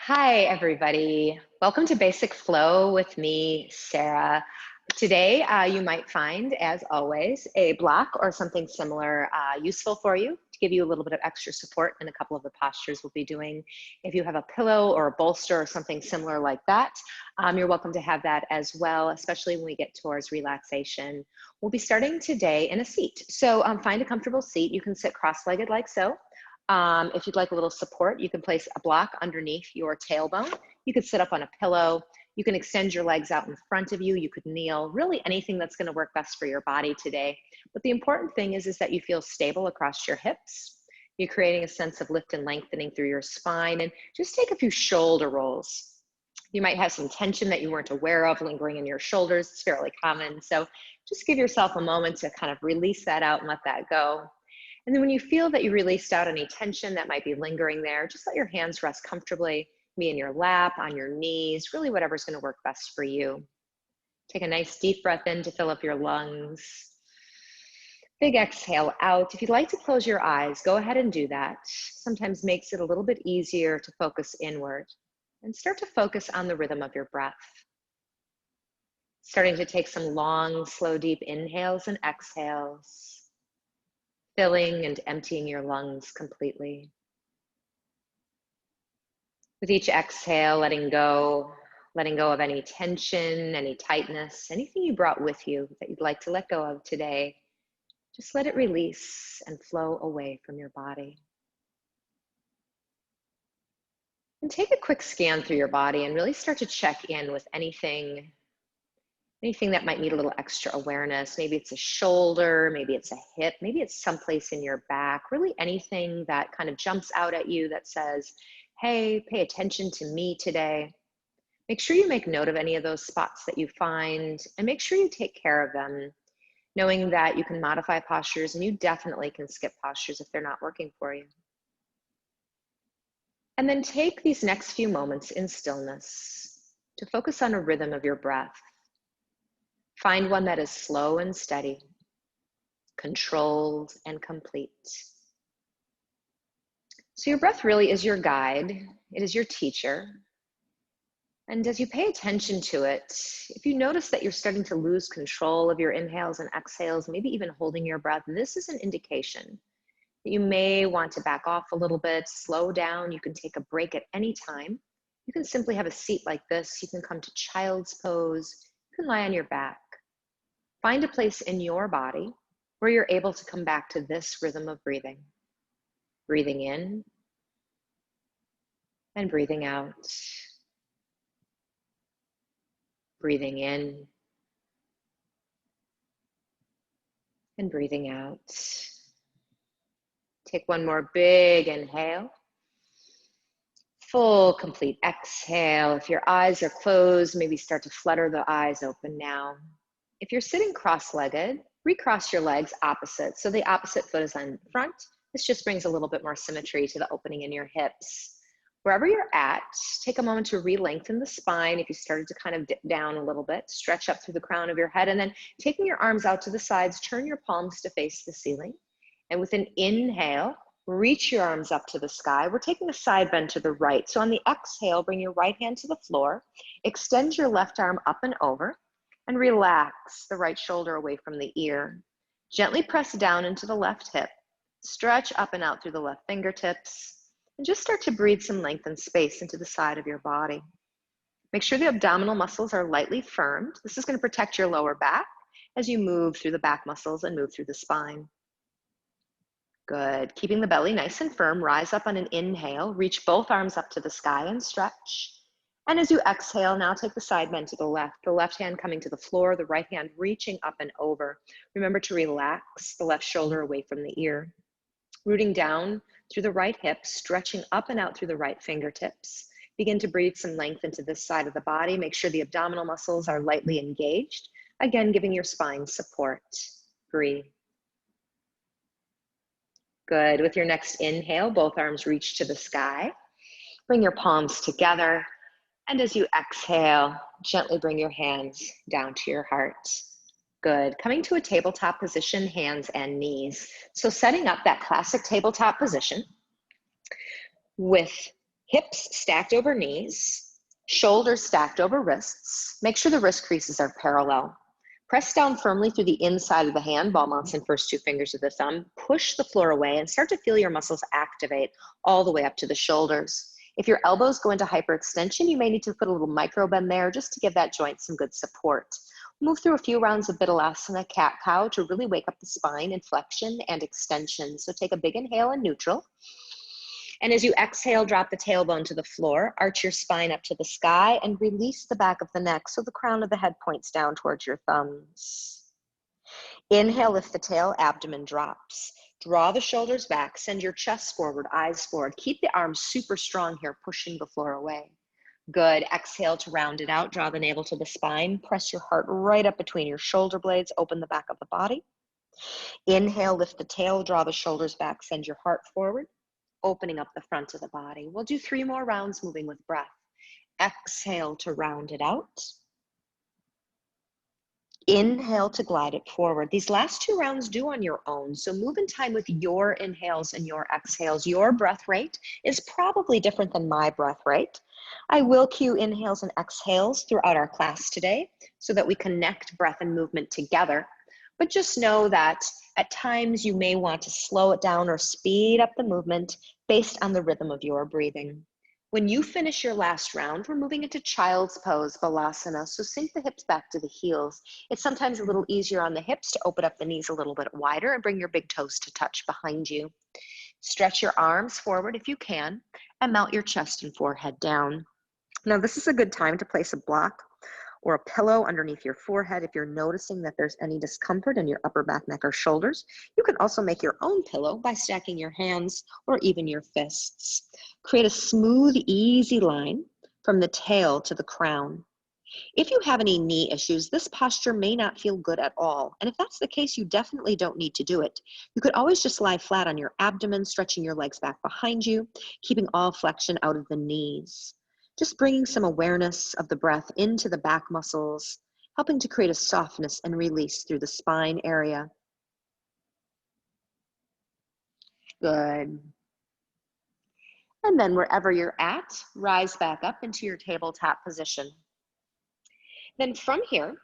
Hi, everybody. Welcome to Basic Flow with me, Sarah. Today, you might find, as always, a block or something similar useful for you to give you a little bit of extra support in a couple of the postures we'll be doing. If you have a pillow or a bolster or something similar like that, you're welcome to have that as well, especially when we get towards relaxation. We'll be starting today in a seat. So find a comfortable seat. You can sit cross-legged like so. If you'd like a little support, you can place a block underneath your tailbone. You could sit up on a pillow. You can extend your legs out in front of you. You could kneel, really anything that's going to work best for your body today. But the important thing is that you feel stable across your hips. You're creating a sense of lift and lengthening through your spine, and just take a few shoulder rolls. You might have some tension that you weren't aware of lingering in your shoulders. It's fairly common. So just give yourself a moment to kind of release that out and let that go. And then when you feel that you released out any tension that might be lingering there, just let your hands rest comfortably, maybe in your lap, on your knees, really whatever's going to work best for you. Take a nice deep breath in to fill up your lungs. Big exhale out. If you'd like to close your eyes, go ahead and do that. Sometimes makes it a little bit easier to focus inward and start to focus on the rhythm of your breath. Starting to take some long, slow, deep inhales and exhales. Filling and emptying your lungs completely. With each exhale, letting go of any tension, any tightness, anything you brought with you that you'd like to let go of today. Just let it release and flow away from your body. And take a quick scan through your body and really start to check in with anything that might need a little extra awareness. Maybe it's a shoulder, maybe it's a hip, maybe it's someplace in your back, really anything that kind of jumps out at you that says, hey, pay attention to me today. Make sure you make note of any of those spots that you find and make sure you take care of them, knowing that you can modify postures and you definitely can skip postures if they're not working for you. And then take these next few moments in stillness to focus on a rhythm of your breath. Find one that is slow and steady, controlled and complete. So your breath really is your guide. It is your teacher. And as you pay attention to it, if you notice that you're starting to lose control of your inhales and exhales, maybe even holding your breath, this is an indication that you may want to back off a little bit, slow down. You can take a break at any time. You can simply have a seat like this. You can come to child's pose. You can lie on your back. Find a place in your body where you're able to come back to this rhythm of breathing. Breathing in and breathing out. Breathing in and breathing out. Take one more big inhale. Full, complete exhale. If your eyes are closed, maybe start to flutter the eyes open now. If you're sitting cross-legged, recross your legs opposite. So the opposite foot is on front. This just brings a little bit more symmetry to the opening in your hips. Wherever you're at, take a moment to re-lengthen the spine. If you started to kind of dip down a little bit, stretch up through the crown of your head, and then taking your arms out to the sides, turn your palms to face the ceiling. And with an inhale, reach your arms up to the sky. We're taking a side bend to the right. So on the exhale, bring your right hand to the floor, extend your left arm up and over, and relax the right shoulder away from the ear. Gently press down into the left hip, stretch up and out through the left fingertips, and just start to breathe some length and space into the side of your body. Make sure the abdominal muscles are lightly firmed. This is going to protect your lower back as you move through the back muscles and move through the spine. Good. Keeping the belly nice and firm, rise up on an inhale, reach both arms up to the sky and stretch. And as you exhale, now take the side bend to the left hand coming to the floor, the right hand reaching up and over. Remember to relax the left shoulder away from the ear. Rooting down through the right hip, stretching up and out through the right fingertips. Begin to breathe some length into this side of the body. Make sure the abdominal muscles are lightly engaged. Again, giving your spine support. Breathe. Good. With your next inhale, both arms reach to the sky. Bring your palms together. And as you exhale, gently bring your hands down to your heart. Good. Coming to a tabletop position, hands and knees. So setting up that classic tabletop position with Hips stacked over knees, shoulders stacked over wrists. Make sure the wrist creases are parallel. Press down firmly through the inside of the hand, ball mounts and first two fingers of the thumb. Push the floor away and start to feel your muscles activate all the way up to the shoulders. If your elbows go into hyperextension, you may need to put a little micro bend there just to give that joint some good support. Move through a few rounds of Vidalasana, cat-cow, to really wake up the spine in flexion and extension. So take a big inhale in neutral. And as you exhale, drop the tailbone to the floor, arch your spine up to the sky, and release the back of the neck so the crown of the head points down towards your thumbs. Inhale, lift the tail, abdomen drops. Draw the shoulders back, send your chest forward, eyes forward. Keep the arms super strong here, pushing the floor away. Good. Exhale to round it out. Draw the navel to the spine. Press your heart right up between your shoulder blades. Open the back of the body. Inhale, lift the tail, draw the shoulders back, send your heart forward, opening up the front of the body. We'll do 3 more rounds, moving with breath. Exhale to round it out. Inhale to glide it forward. These last 2 rounds do on your own, so move in time with your inhales and your exhales. Your breath rate is probably different than my breath rate. I will cue inhales and exhales throughout our class today so that we connect breath and movement together. But just know that at times you may want to slow it down or speed up the movement based on the rhythm of your breathing. When you finish your last round, we're moving into child's pose, Balasana. So sink the hips back to the heels. It's sometimes a little easier on the hips to open up the knees a little bit wider and bring your big toes to touch behind you. Stretch your arms forward if you can and mount your chest and forehead down. Now this is a good time to place a block or a pillow underneath your forehead if you're noticing that there's any discomfort in your upper back, neck, or shoulders. You can also make your own pillow by stacking your hands or even your fists. Create a smooth, easy line from the tail to the crown. If you have any knee issues, this posture may not feel good at all. And if that's the case, you definitely don't need to do it. You could always just lie flat on your abdomen, stretching your legs back behind you, keeping all flexion out of the knees. Just bringing some awareness of the breath into the back muscles, helping to create a softness and release through the spine area. Good. And then wherever you're at, rise back up into your tabletop position. Then from here,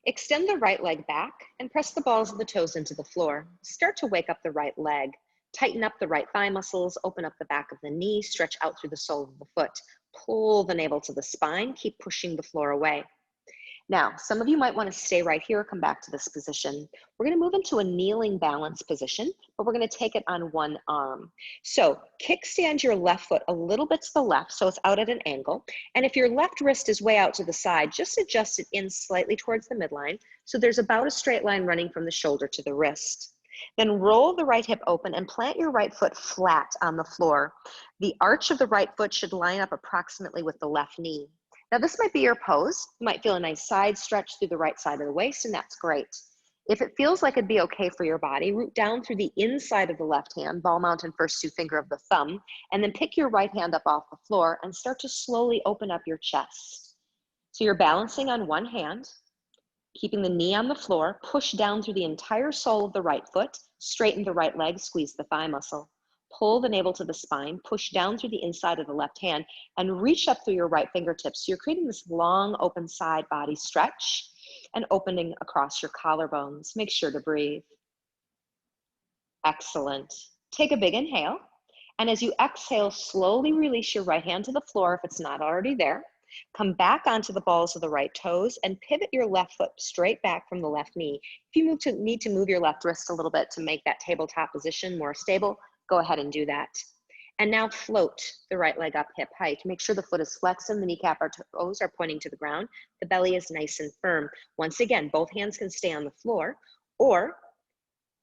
extend the right leg back and press the balls of the toes into the floor. Start to wake up the right leg. Tighten up the right thigh muscles, open up the back of the knee, stretch out through the sole of the foot. Pull the navel to the spine, keep pushing the floor away. Now, some of you might want to stay right here or come back to this position. We're going to move into a kneeling balance position, but we're going to take it on one arm. So kickstand your left foot a little bit to the left so it's out at an angle. And if your left wrist is way out to the side, just adjust it in slightly towards the midline so there's about a straight line running from the shoulder to the wrist. Then roll the right hip open and plant your right foot flat on the floor. The arch of the right foot should line up approximately with the left knee. Now this might be your pose. You might feel a nice side stretch through the right side of the waist, and that's great. If it feels like it'd be okay for your body, root down through the inside of the left hand, ball mount and first 2 finger of the thumb, and then pick your right hand up off the floor and start to slowly open up your chest. So you're balancing on one hand, keeping the knee on the floor, push down through the entire sole of the right foot, straighten the right leg, squeeze the thigh muscle. Pull the navel to the spine, push down through the inside of the left hand, and reach up through your right fingertips. So you're creating this long, open side body stretch and opening across your collarbones. Make sure to breathe. Excellent. Take a big inhale. And as you exhale, slowly release your right hand to the floor if it's not already there. Come back onto the balls of the right toes and pivot your left foot straight back from the left knee. If you need to move your left wrist a little bit to make that tabletop position more stable, go ahead and do that. And now float the right leg up hip height. Make sure the foot is flexed and the kneecap or toes are pointing to the ground. The belly is nice and firm. Once again, both hands can stay on the floor or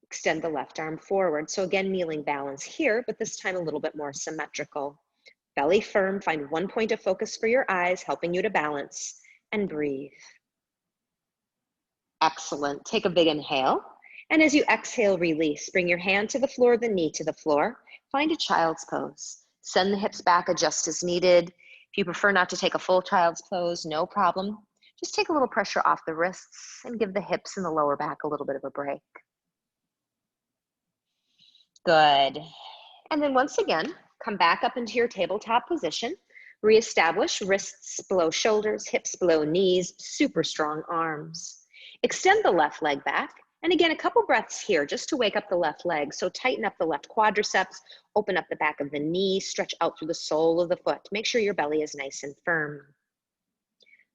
extend the left arm forward. So again, kneeling balance here, but this time a little bit more symmetrical. Belly firm, find one point of focus for your eyes, helping you to balance, and breathe. Excellent. Take a big inhale. And as you exhale, release. Bring your hand to the floor, the knee to the floor. Find a child's pose. Send the hips back, adjust as needed. If you prefer not to take a full child's pose, no problem. Just take a little pressure off the wrists and give the hips and the lower back a little bit of a break. Good. And then once again, come back up into your tabletop position. Reestablish wrists below shoulders, hips below knees, super strong arms. Extend the left leg back. And again, a couple breaths here just to wake up the left leg. So tighten up the left quadriceps, open up the back of the knee, stretch out through the sole of the foot. Make sure your belly is nice and firm.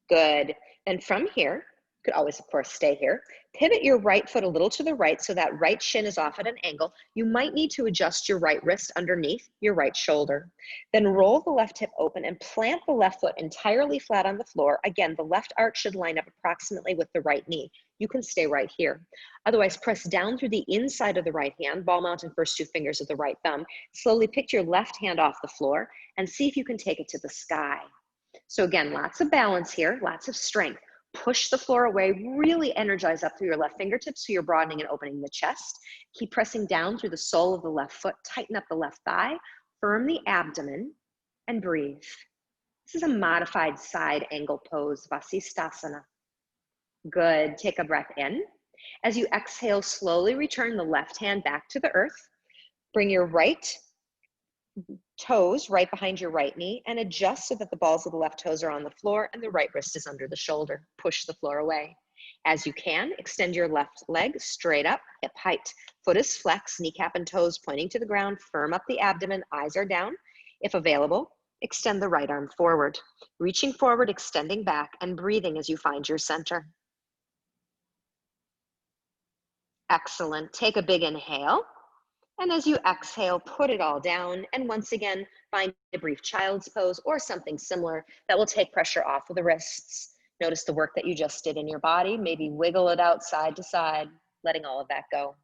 Good. And from here, you could always, of course, stay here. Pivot your right foot a little to the right so that right shin is off at an angle. You might need to adjust your right wrist underneath your right shoulder. Then roll the left hip open and plant the left foot entirely flat on the floor. Again, the left arch should line up approximately with the right knee. You can stay right here. Otherwise, press down through the inside of the right hand, ball mountain first two fingers of the right thumb. Slowly pick your left hand off the floor and see if you can take it to the sky. So again, lots of balance here, lots of strength. Push the floor away, really energize up through your left fingertips so you're broadening and opening the chest. Keep pressing down through the sole of the left foot, tighten up the left thigh, firm the abdomen, and breathe. This is a modified side angle pose, Vasisthasana. Good, take a breath in. As you exhale, slowly return the left hand back to the earth. Bring your right toes right behind your right knee and adjust so that the balls of the left toes are on the floor and the right wrist is under the shoulder. Push the floor away. As you can, extend your left leg straight up, hip height. Foot is flexed, kneecap and toes pointing to the ground. Firm up the abdomen, eyes are down. If available, extend the right arm forward. Reaching forward, extending back, and breathing as you find your center. Excellent. Take a big inhale. And as you exhale, put it all down. And once again, find a brief child's pose or something similar that will take pressure off of the wrists. Notice the work that you just did in your body. Maybe wiggle it out side to side, letting all of that go.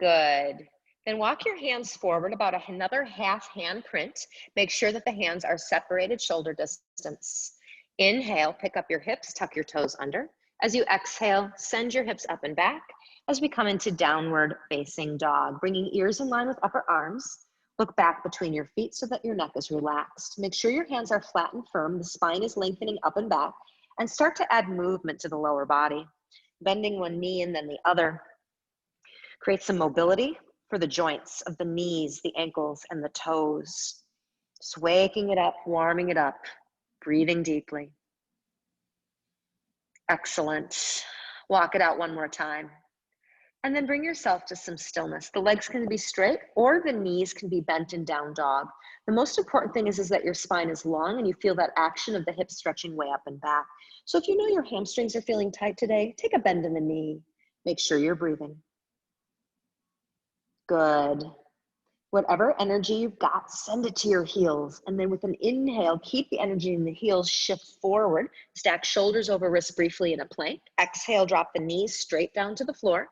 Good. Then walk your hands forward about another half hand print. Make sure that the hands are separated shoulder distance. Inhale, pick up your hips, tuck your toes under. As you exhale, send your hips up and back as we come into downward facing dog, bringing ears in line with upper arms. Look back between your feet so that your neck is relaxed. Make sure your hands are flat and firm. The spine is lengthening up and back, and start to add movement to the lower body, bending one knee and then the other. Create some mobility for the joints of the knees, the ankles, and the toes. Just waking it up, warming it up, breathing deeply. Excellent. Walk it out one more time. And then bring yourself to some stillness. The legs can be straight or the knees can be bent in down dog. The most important thing is that your spine is long and you feel that action of the hips stretching way up and back. So if you know your hamstrings are feeling tight today, take a bend in the knee. Make sure you're breathing. Good. Whatever energy you've got, send it to your heels. And then with an inhale, keep the energy in the heels, shift forward, stack shoulders over wrists briefly in a plank. Exhale, drop the knees straight down to the floor.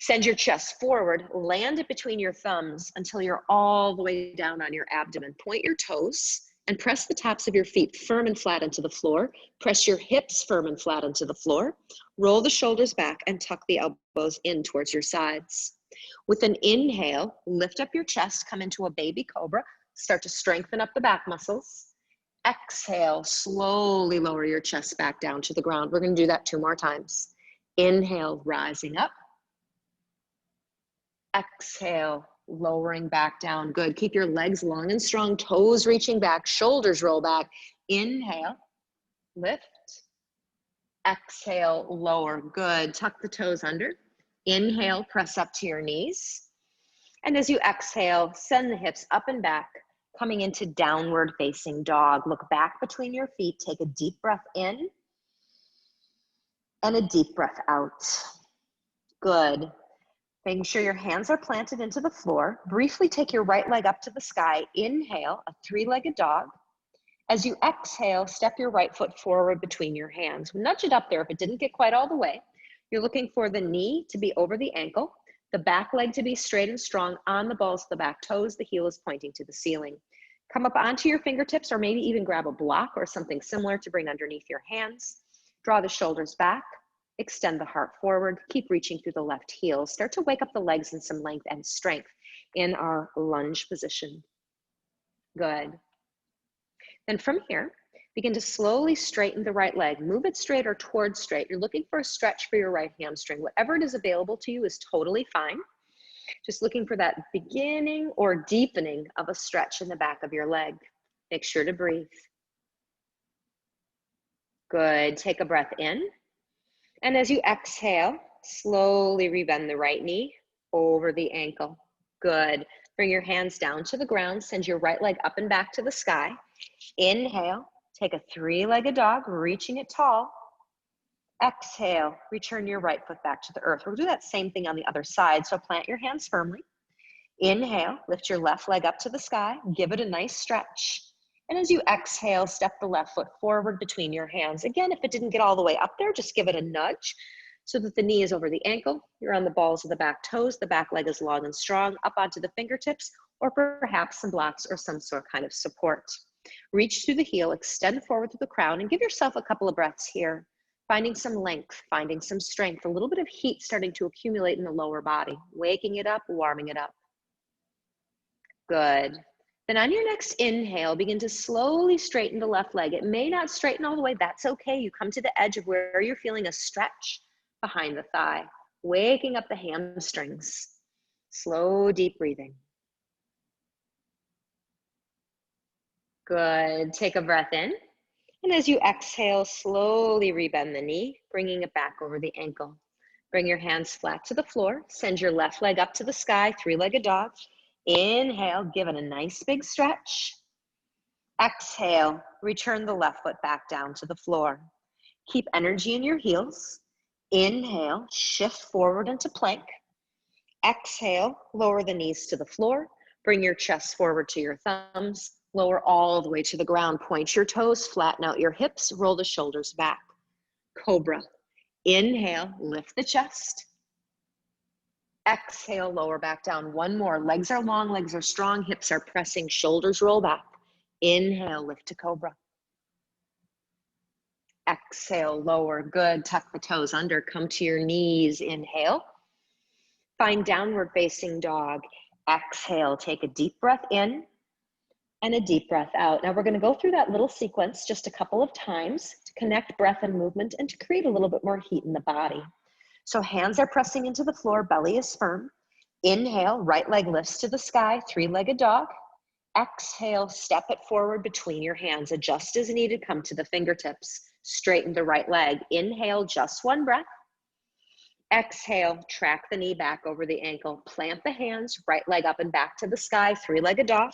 Send your chest forward, land it between your thumbs until you're all the way down on your abdomen. Point your toes and press the tops of your feet firm and flat into the floor. Press your hips firm and flat into the floor. Roll the shoulders back and tuck the elbows in towards your sides. With an inhale, lift up your chest, come into a baby cobra. Start to strengthen up the back muscles. Exhale, slowly lower your chest back down to the ground. We're going to do that 2 more times. Inhale, rising up. Exhale, lowering back down. Good. Keep your legs long and strong, toes reaching back, shoulders roll back. Inhale, lift. Exhale, lower. Good. Tuck the toes under. Inhale, press up to your knees. And as you exhale, send the hips up and back, coming into downward facing dog. Look back between your feet. Take a deep breath in and a deep breath out. Good. Making sure your hands are planted into the floor. Briefly take your right leg up to the sky. Inhale, a 3-legged dog. As you exhale, step your right foot forward between your hands. Nudge it up there if it didn't get quite all the way. You're looking for the knee to be over the ankle, the back leg to be straight and strong on the balls of the back toes. The heel is pointing to the ceiling. Come up onto your fingertips or maybe even grab a block or something similar to bring underneath your hands. Draw the shoulders back. Extend the heart forward. Keep reaching through the left heel. Start to wake up the legs in some length and strength in our lunge position. Good. Then from here, begin to slowly straighten the right leg. Move it straight or towards straight. You're looking for a stretch for your right hamstring. Whatever it is available to you is totally fine. Just looking for that beginning or deepening of a stretch in the back of your leg. Make sure to breathe. Good. Take a breath in. And as you exhale, slowly rebend the right knee over the ankle. Good. Bring your hands down to the ground. Send your right leg up and back to the sky. Inhale. Take a three-legged dog, reaching it tall. Exhale. Return your right foot back to the earth. We'll do that same thing on the other side. So plant your hands firmly. Inhale. Lift your left leg up to the sky. Give it a nice stretch. And as you exhale, step the left foot forward between your hands. Again, if it didn't get all the way up there, just give it a nudge so that the knee is over the ankle. You're on the balls of the back toes. The back leg is long and strong, up onto the fingertips, or perhaps some blocks or some sort kind of support. Reach through the heel, extend forward through the crown, and give yourself a couple of breaths here. Finding some length, finding some strength, a little bit of heat starting to accumulate in the lower body. Waking it up, warming it up. Good. Then on your next inhale, begin to slowly straighten the left leg. It may not straighten all the way, that's okay. You come to the edge of where you're feeling a stretch behind the thigh, waking up the hamstrings. Slow, deep breathing. Good. Take a breath in. And as you exhale, slowly rebend the knee, bringing it back over the ankle. Bring your hands flat to the floor. Send your left leg up to the sky, three-legged dog. Inhale, give it a nice big stretch. Exhale, return the left foot back down to the floor. Keep energy in your heels. Inhale, shift forward into plank. Exhale, lower the knees to the floor. Bring your chest forward to your thumbs. Lower all the way to the ground. Point your toes, flatten out your hips, roll the shoulders back. Cobra. Inhale, lift the chest. Exhale, lower back down. One more. Legs are long, legs are strong, hips are pressing, shoulders roll back. Inhale, lift to cobra. Exhale, lower. Good. Tuck the toes under. Come to your knees. Inhale. Find downward facing dog. Exhale, take a deep breath in and a deep breath out. Now we're going to go through that little sequence just a couple of times to connect breath and movement and to create a little bit more heat in the body. So hands are pressing into the floor, belly is firm. Inhale, right leg lifts to the sky, three-legged dog. Exhale, step it forward between your hands. Adjust as needed, come to the fingertips. Straighten the right leg. Inhale, just one breath. Exhale, track the knee back over the ankle. Plant the hands, right leg up and back to the sky, three-legged dog.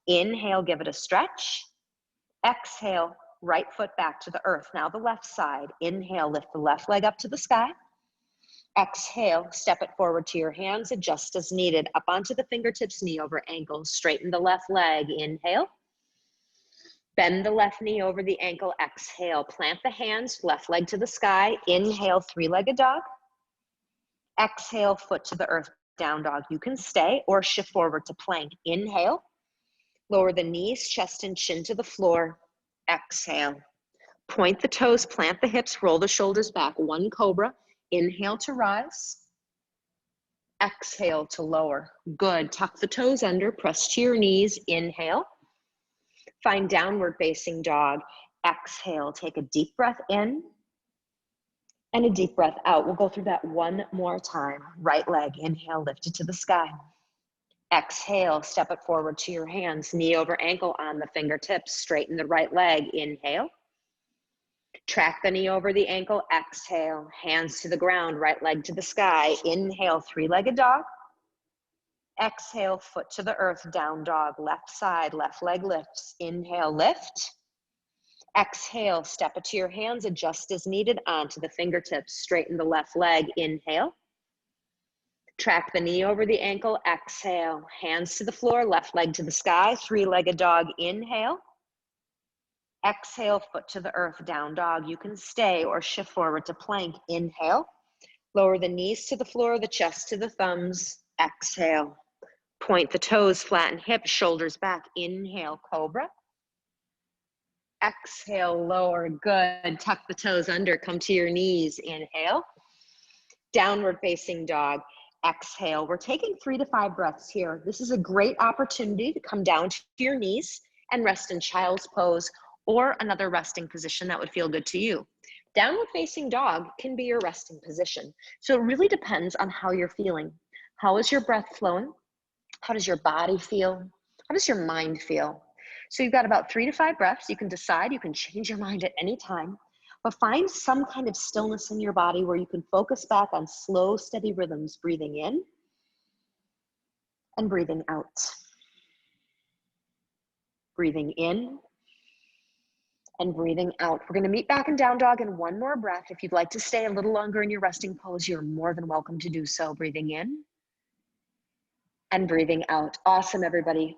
Inhale, give it a stretch. Exhale, right foot back to the earth. Now the left side. Inhale, lift the left leg up to the sky. Exhale, step it forward to your hands, adjust as needed. Up onto the fingertips, knee over ankle. Straighten the left leg. Inhale. Bend the left knee over the ankle. Exhale, plant the hands, left leg to the sky. Inhale, three-legged dog. Exhale, foot to the earth, down dog. You can stay or shift forward to plank. Inhale. Lower the knees, chest and chin to the floor. Exhale. Point the toes, plant the hips, roll the shoulders back. One cobra. Inhale to rise. Exhale to lower. Good. Tuck the toes under, press to your knees. Inhale. Find downward facing dog. Exhale. Take a deep breath in and a deep breath out. We'll go through that one more time. Right leg. Inhale, lift it to the sky. Exhale, step it forward to your hands, knee over ankle on the fingertips. Straighten the right leg. Inhale. Track the knee over the ankle. Exhale, hands to the ground, right leg to the sky. Inhale, three-legged dog. Exhale, foot to the earth, down dog. Left side, left leg lifts. Inhale, lift. Exhale, step it to your hands, adjust as needed onto the fingertips. Straighten the left leg. Inhale. Track the knee over the ankle. Exhale, hands to the floor, left leg to the sky. Three-legged dog. Inhale. Exhale, foot to the earth, down dog. You can stay or shift forward to plank. Inhale. Lower the knees to the floor, the chest to the thumbs. Exhale. Point the toes, flatten hips, shoulders back. Inhale, cobra. Exhale, lower. Good. Tuck the toes under, come to your knees. Inhale. Downward facing dog. Exhale. We're taking 3 to 5 breaths here. This is a great opportunity to come down to your knees and rest in child's pose or another resting position that would feel good to you. Downward facing dog can be your resting position. So it really depends on how you're feeling. How is your breath flowing? How does your body feel? How does your mind feel? So you've got about 3 to 5 breaths. You can decide, you can change your mind at any time, but find some kind of stillness in your body where you can focus back on slow, steady rhythms, breathing in and breathing out. Breathing in and breathing out. We're going to meet back in down dog in one more breath. If you'd like to stay a little longer in your resting pose, you're more than welcome to do so. Breathing in and breathing out. Awesome, everybody.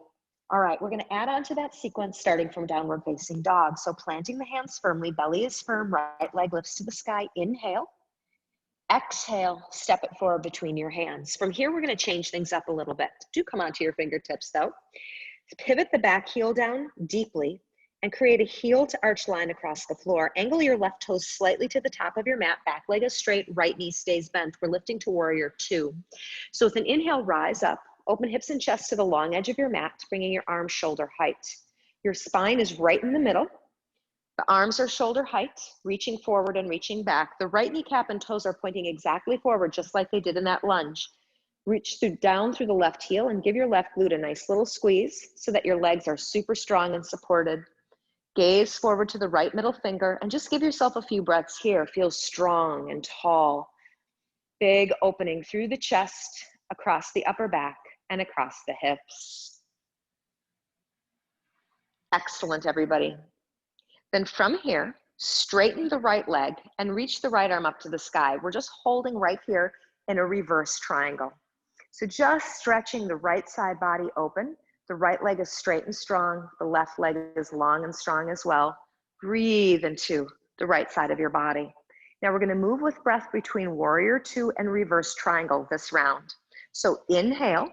All right, we're going to add on to that sequence starting from downward facing dog. So planting the hands firmly, belly is firm, right leg lifts to the sky. Inhale. Exhale, step it forward between your hands. From here, we're going to change things up a little bit. Do come onto your fingertips though. Pivot the back heel down deeply and create a heel to arch line across the floor. Angle your left toes slightly to the top of your mat. Back leg is straight, right knee stays bent. We're lifting to warrior 2. So with an inhale, rise up. Open hips and chest to the long edge of your mat, bringing your arms shoulder height. Your spine is right in the middle. The arms are shoulder height, reaching forward and reaching back. The right kneecap and toes are pointing exactly forward, just like they did in that lunge. Reach down through the left heel and give your left glute a nice little squeeze so that your legs are super strong and supported. Gaze forward to the right middle finger and just give yourself a few breaths here. Feel strong and tall. Big opening through the chest, across the upper back, and across the hips. Excellent, everybody. Then from here, straighten the right leg and reach the right arm up to the sky. We're just holding right here in a reverse triangle. So just stretching the right side body open. The right leg is straight and strong. The left leg is long and strong as well. Breathe into the right side of your body. Now we're going to move with breath between warrior 2 and reverse triangle this round. So inhale,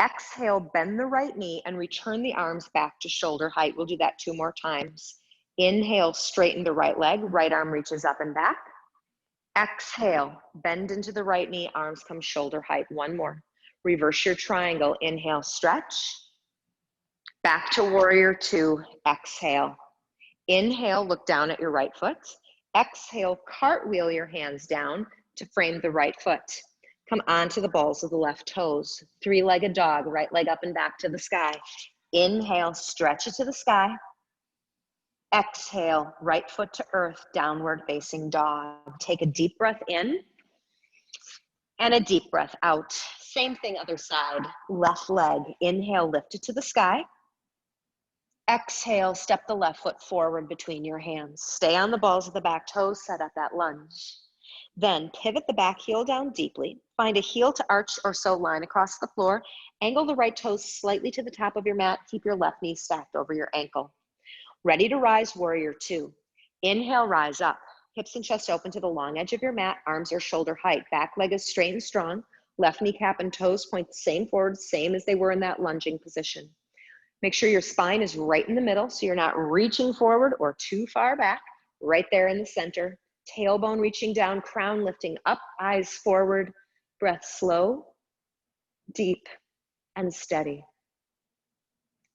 exhale, bend the right knee and return the arms back to shoulder height. We'll do that 2 more times. Inhale, straighten the right leg, right arm reaches up and back. Exhale, bend into the right knee, arms come shoulder height. 1 more. Reverse your triangle. Inhale, stretch. Back to warrior 2, exhale. Inhale, look down at your right foot. Exhale, cartwheel your hands down to frame the right foot. Come onto the balls of the left toes. 3-legged dog, right leg up and back to the sky. Inhale, stretch it to the sky. Exhale, right foot to earth, downward facing dog. Take a deep breath in and a deep breath out. Same thing, other side. Left leg, inhale, lift it to the sky. Exhale, step the left foot forward between your hands. Stay on the balls of the back toes, set up that lunge. Then pivot the back heel down deeply. Find a heel to arch or so line across the floor. Angle the right toes slightly to the top of your mat. Keep your left knee stacked over your ankle. Ready to rise, warrior 2. Inhale, rise up. Hips and chest open to the long edge of your mat. Arms are shoulder height. Back leg is straight and strong. Left kneecap and toes point the same forward, same as they were in that lunging position. Make sure your spine is right in the middle so you're not reaching forward or too far back. Right there in the center. Tailbone reaching down, crown lifting up, eyes forward. Breath slow, deep, and steady.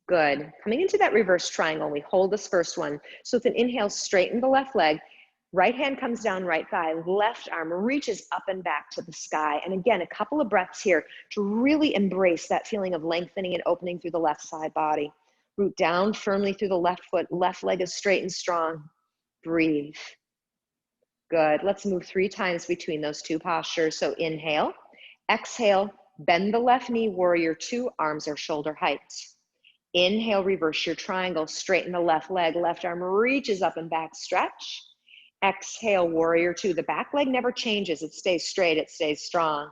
Good. Coming into that reverse triangle, we hold this first one. So with an inhale, straighten the left leg. Right hand comes down, right thigh. Left arm reaches up and back to the sky. And again, a couple of breaths here to really embrace that feeling of lengthening and opening through the left side body. Root down firmly through the left foot. Left leg is straight and strong. Breathe. Good. Let's move 3 times between those 2 postures. So inhale, exhale, bend the left knee, warrior 2, arms are shoulder height. Inhale, reverse your triangle, straighten the left leg, left arm reaches up and back, stretch. Exhale, warrior 2. The back leg never changes. It stays straight, it stays strong.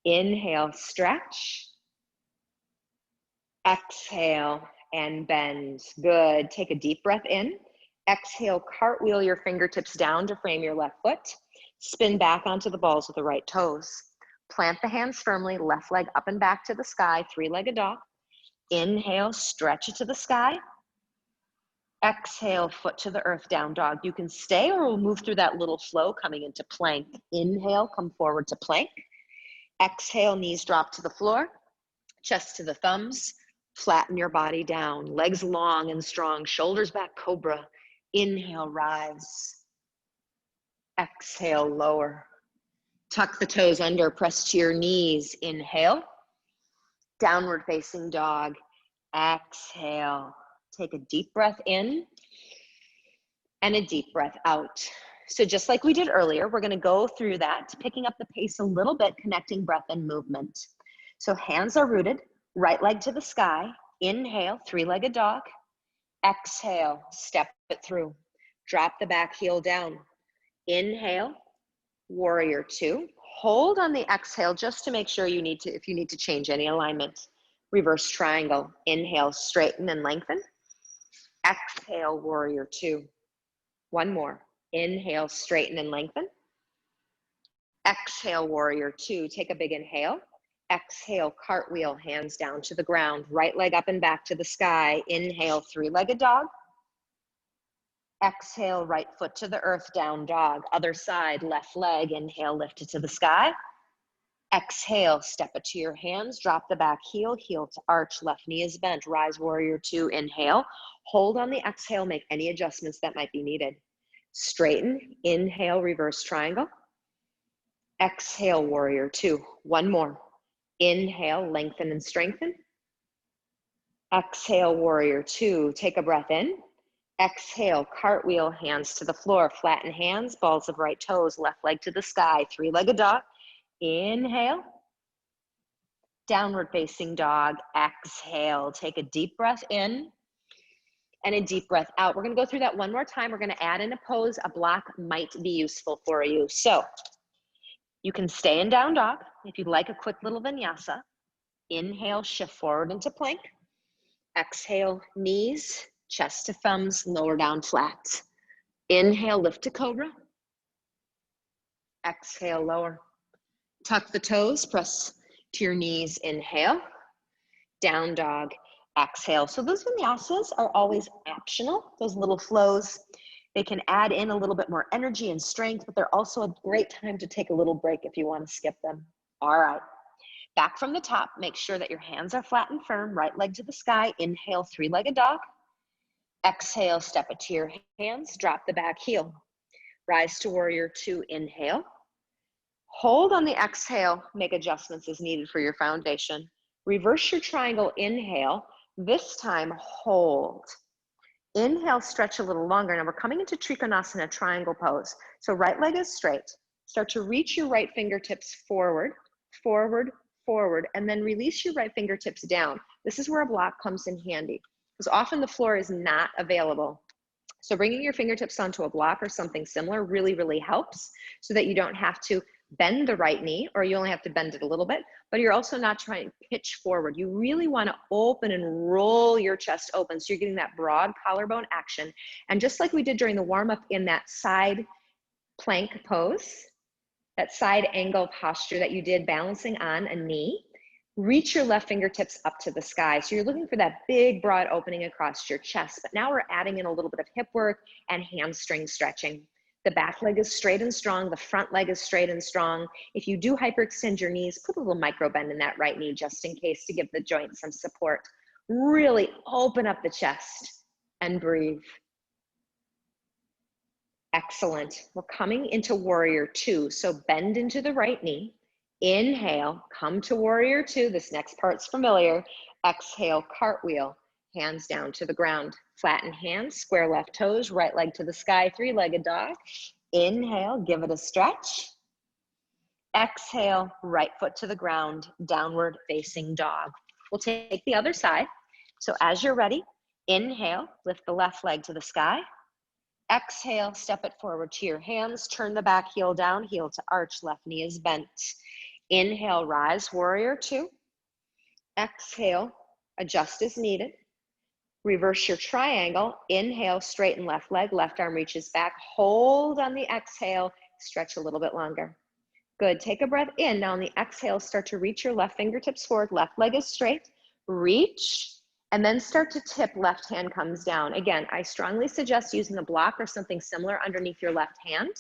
Inhale, stretch. Exhale, and bend. Good. Take a deep breath in. Exhale, cartwheel your fingertips down to frame your left foot. Spin back onto the balls of the right toes. Plant the hands firmly, left leg up and back to the sky, 3-legged dog. Inhale, stretch it to the sky. Exhale, foot to the earth, down dog. You can stay or we'll move through that little flow coming into plank. Inhale, come forward to plank. Exhale, knees drop to the floor, chest to the thumbs. Flatten your body down, legs long and strong, shoulders back, cobra. Inhale, rise. Exhale, lower. Tuck the toes under, press to your knees. Inhale, downward facing dog. Exhale, take a deep breath in and a deep breath out. So just like we did earlier, we're gonna go through that, picking up the pace a little bit, connecting breath and movement. So hands are rooted, right leg to the sky. Inhale, three-legged dog. Exhale, step it through. Drop the back heel down. Inhale, warrior two. Hold on the exhale just to make sure if you need to change any alignment. Reverse triangle. Inhale, straighten and lengthen. Exhale, warrior two. One more. Inhale, straighten and lengthen. Exhale, warrior two. Take a big inhale. Exhale, cartwheel, hands down to the ground. Right leg up and back to the sky. Inhale, three-legged dog. Exhale, right foot to the earth, down dog. Other side, left leg. Inhale, lift it to the sky. Exhale, step it to your hands. Drop the back heel, heel to arch. Left knee is bent. Rise, warrior two. Inhale. Hold on the exhale. Make any adjustments that might be needed. Straighten. Inhale, reverse triangle. Exhale, warrior two. One more. Inhale, lengthen and strengthen. Exhale, warrior two. Take a breath in. Exhale, cartwheel, hands to the floor. Flatten hands, balls of right toes, left leg to the sky. Three-legged dog. Inhale. Downward facing dog. Exhale. Take a deep breath in and a deep breath out. We're going to go through that one more time. We're going to add in a pose. A block might be useful for you. So you can stay in down dog. If you'd like a quick little vinyasa, inhale, shift forward into plank. Exhale, knees, chest to thumbs, lower down flat. Inhale, lift to cobra. Exhale, lower. Tuck the toes, press to your knees. Inhale, down dog, exhale. So those vinyasas are always optional, those little flows. They can add in a little bit more energy and strength, but they're also a great time to take a little break if you want to skip them. All right, back from the top, make sure that your hands are flat and firm, right leg to the sky. Inhale, three-legged dog. Exhale, step it to your hands, drop the back heel. Rise to warrior two, inhale. Hold on the exhale, make adjustments as needed for your foundation. Reverse your triangle, inhale. This time, hold. Inhale, stretch a little longer. Now we're coming into Trikonasana triangle pose. So right leg is straight. Start to reach your right fingertips forward, forward, forward, and then release your right fingertips down. This is where a block comes in handy, because often the floor is not available. So bringing your fingertips onto a block or something similar really, really helps, so that you don't have to bend the right knee, or you only have to bend it a little bit, but you're also not trying to pitch forward. You really want to open and roll your chest open, so you're getting that broad collarbone action. And just like we did during the warm-up in that side plank pose, that side angle posture that you did balancing on a knee, reach your left fingertips up to the sky. So you're looking for that big, broad opening across your chest. But now we're adding in a little bit of hip work and hamstring stretching. The back leg is straight and strong. The front leg is straight and strong. If you do hyperextend your knees, put a little micro bend in that right knee just in case, to give the joint some support. Really open up the chest and breathe. Excellent. We're coming into warrior two. So bend into the right knee. Inhale, come to warrior two. This next part's familiar. Exhale, cartwheel, hands down to the ground. Flatten hands, square left toes, right leg to the sky, three-legged dog. Inhale, give it a stretch. Exhale, right foot to the ground, downward facing dog. We'll take the other side. So as you're ready, inhale, lift the left leg to the sky. Exhale, step it forward to your hands, turn the back heel down, heel to arch, left knee is bent. Inhale, rise, warrior two. Exhale, adjust as needed. Reverse your triangle. Inhale, straighten left leg, left arm reaches back. Hold on the exhale, stretch a little bit longer. Good, take a breath in. Now on the exhale, start to reach your left fingertips forward, left leg is straight. Reach, and then start to tip, left hand comes down. Again, I strongly suggest using a block or something similar underneath your left hand.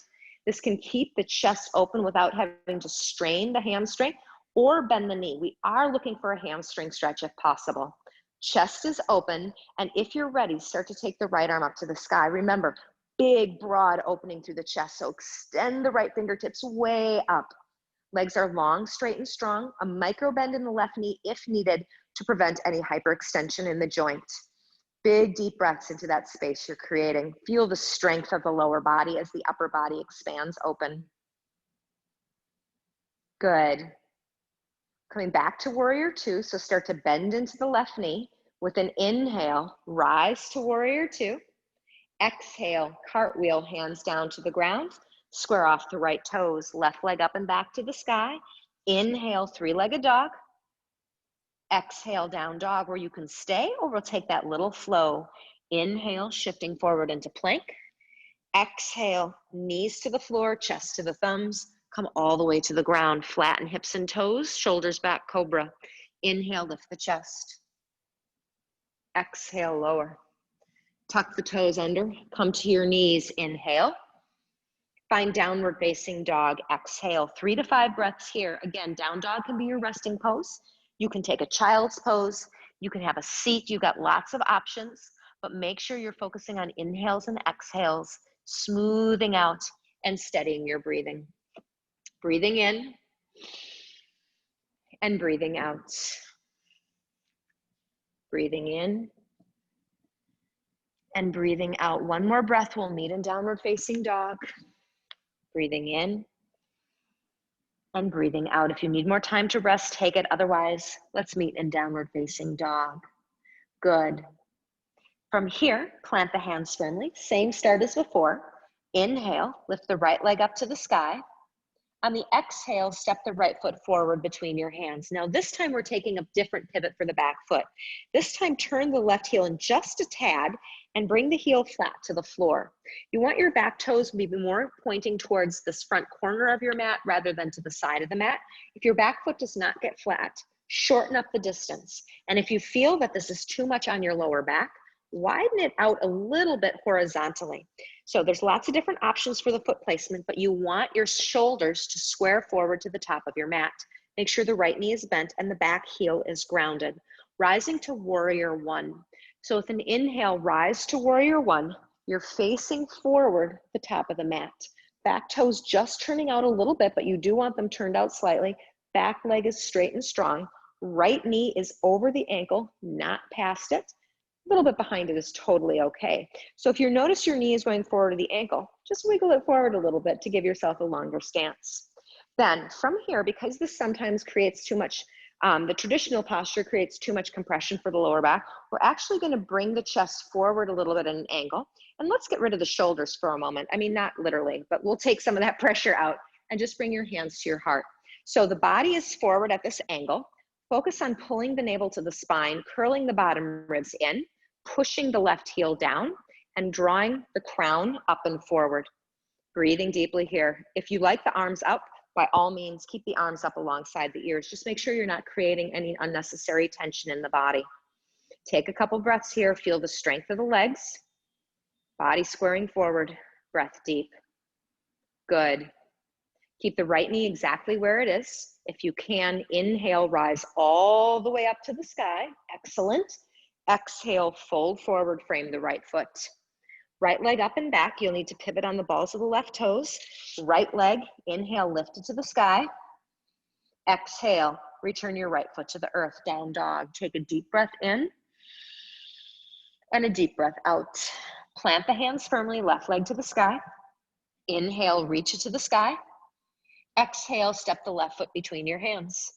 This can keep the chest open without having to strain the hamstring or bend the knee. We are looking for a hamstring stretch if possible. Chest is open, and if you're ready, start to take the right arm up to the sky. Remember, big, broad opening through the chest, so extend the right fingertips way up. Legs are long, straight, and strong. A micro bend in the left knee if needed to prevent any hyperextension in the joint. Big deep breaths into that space you're creating. Feel the strength of the lower body as the upper body expands open. Good. Coming back to warrior two, so start to bend into the left knee. With an inhale, rise to warrior two. Exhale, cartwheel, hands down to the ground. Square off the right toes, left leg up and back to the sky. Inhale, three-legged dog. Exhale, down dog, where you can stay, or we'll take that little flow. Inhale, shifting forward into plank. Exhale, knees to the floor, chest to the thumbs. Come all the way to the ground, flatten hips and toes, shoulders back, cobra. Inhale, lift the chest. Exhale, lower. Tuck the toes under, come to your knees, inhale. Find downward facing dog, exhale. 3 to 5 breaths here. Again, down dog can be your resting pose. You can take a child's pose. You can have a seat. You've got lots of options, but make sure you're focusing on inhales and exhales, smoothing out and steadying your breathing. Breathing in and breathing out. Breathing in and breathing out. One more breath. We'll meet in downward facing dog. Breathing in and breathing out. If you need more time to rest, take it. Otherwise, let's meet in downward facing dog. Good. From here, plant the hands firmly. Same start as before. Inhale, lift the right leg up to the sky. On the exhale, step the right foot forward between your hands. Now this time we're taking a different pivot for the back foot. This time turn the left heel in just a tad and bring the heel flat to the floor. You want your back toes to be more pointing towards this front corner of your mat rather than to the side of the mat. If your back foot does not get flat, shorten up the distance. And if you feel that this is too much on your lower back, widen it out a little bit horizontally. So there's lots of different options for the foot placement, but you want your shoulders to square forward to the top of your mat. Make sure the right knee is bent and the back heel is grounded. Rising to warrior one. So with an inhale, rise to warrior one. You're facing forward the top of the mat. Back toes just turning out a little bit, but you do want them turned out slightly. Back leg is straight and strong. Right knee is over the ankle, not past it. A little bit behind it is totally okay. So if you notice your knee is going forward to the ankle, just wiggle it forward a little bit to give yourself a longer stance. Then from here, because this sometimes creates too much, the traditional posture creates too much compression for the lower back, we're actually going to bring the chest forward a little bit at an angle. And let's get rid of the shoulders for a moment. I mean, not literally, but we'll take some of that pressure out and just bring your hands to your heart. So the body is forward at this angle. Focus on pulling the navel to the spine, curling the bottom ribs in, pushing the left heel down, and drawing the crown up and forward. Breathing deeply here. If you like the arms up, by all means, keep the arms up alongside the ears. Just make sure you're not creating any unnecessary tension in the body. Take a couple breaths here. Feel the strength of the legs. Body squaring forward. Breath deep. Good. Keep the right knee exactly where it is. If you can, inhale, rise all the way up to the sky. Excellent. Exhale, fold forward, frame the right foot. Right leg up and back. You'll need to pivot on the balls of the left toes. Right leg, inhale, lift it to the sky. Exhale, return your right foot to the earth, down dog. Take a deep breath in and a deep breath out. Plant the hands firmly, left leg to the sky. Inhale, reach it to the sky. Exhale, step the left foot between your hands.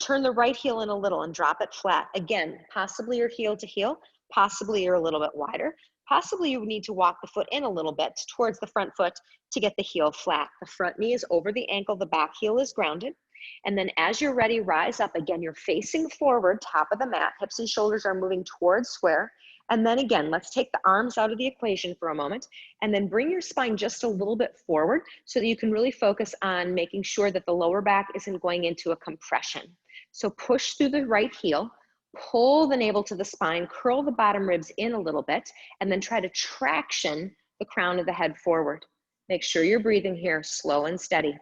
Turn the right heel in a little and drop it flat. Again, possibly you're heel to heel, possibly you're a little bit wider. Possibly you need to walk the foot in a little bit towards the front foot to get the heel flat. The front knee is over the ankle, the back heel is grounded. And then as you're ready, rise up. Again, you're facing forward, top of the mat, hips and shoulders are moving towards square. And then again, let's take the arms out of the equation for a moment and then bring your spine just a little bit forward so that you can really focus on making sure that the lower back isn't going into a compression. So push through the right heel, pull the navel to the spine, curl the bottom ribs in a little bit, and then try to traction the crown of the head forward. Make sure you're breathing here, slow and steady.